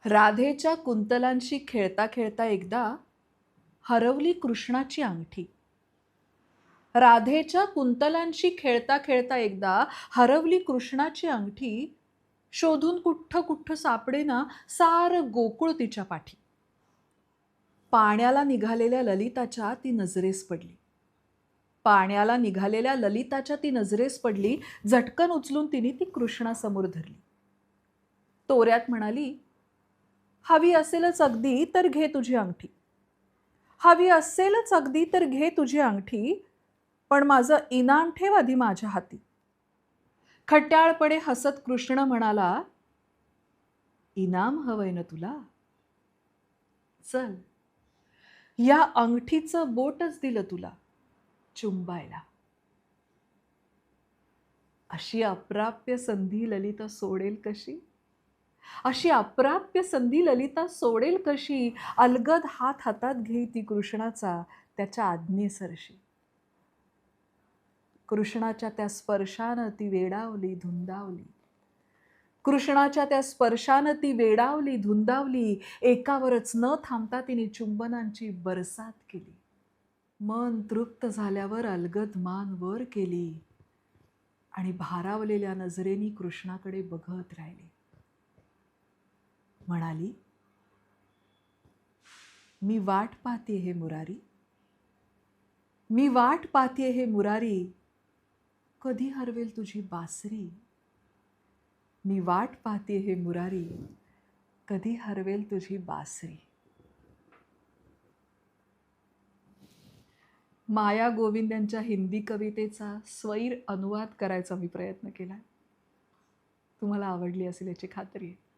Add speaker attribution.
Speaker 1: राधेच्या कुंतलांशी खेळता खेळता एकदा हरवली कृष्णाची अंगठी. राधेच्या कुंतलांशी खेळता खेळता एकदा हरवली कृष्णाची अंगठी. शोधून कुठ्ठ कुठ्ठ सापडेना सारं गोकुळ तिच्या पाठी. पाण्याला निघालेल्या ललिताच्या ती नजरेस पडली. पाण्याला निघालेल्या ललिताच्या ती नजरेस पडली. झटकन उचलून तिने ती कृष्णासमोर धरली. तोऱ्यात म्हणाली, हवी असेलच अगदी तर घे तुझी अंगठी. हवी असेलच अगदी तर घे तुझी अंगठी, पण माझं इनाम ठेव आधी माझ्या हाती. खट्याळपणे हसत कृष्ण म्हणाला, इनाम हवंय ना तुला? चल, या अंगठीचं बोटच दिलं तुला चुंबायला. अशी अप्राप्य संधी ललिता सोडेल कशी? अशी अप्राप्य संधी ललिता सोडेल कशी? अलगद हात हातात घेई ती कृष्णाचा त्याच्या आज्ञेसरशी. कृष्णाच्या त्या स्पर्शानं ती वेडावली धुंदावली. कृष्णाच्या त्या स्पर्शानं ती वेडावली धुंदावली. एकावरच न थांबता तिने चुंबनांची बरसात केली. मन तृप्त झाल्यावर अलगद मान वर केली आणि भारावलेल्या नजरेनी कृष्णाकडे बघत राहिली. म्हणाली, मी वाट पाहते हे मुरारी. मी वाट पाहते हे मुरारी, कधी हरवेल तुझी बासरी. मी वाट पाहते हे मुरारी, कधी हरवेल तुझी बासरी. माया गोविंद यांच्या हिंदी कवितेचा स्वैर अनुवाद करायचा मी प्रयत्न केला. तुम्हाला आवडली असेल याची खात्री आहे.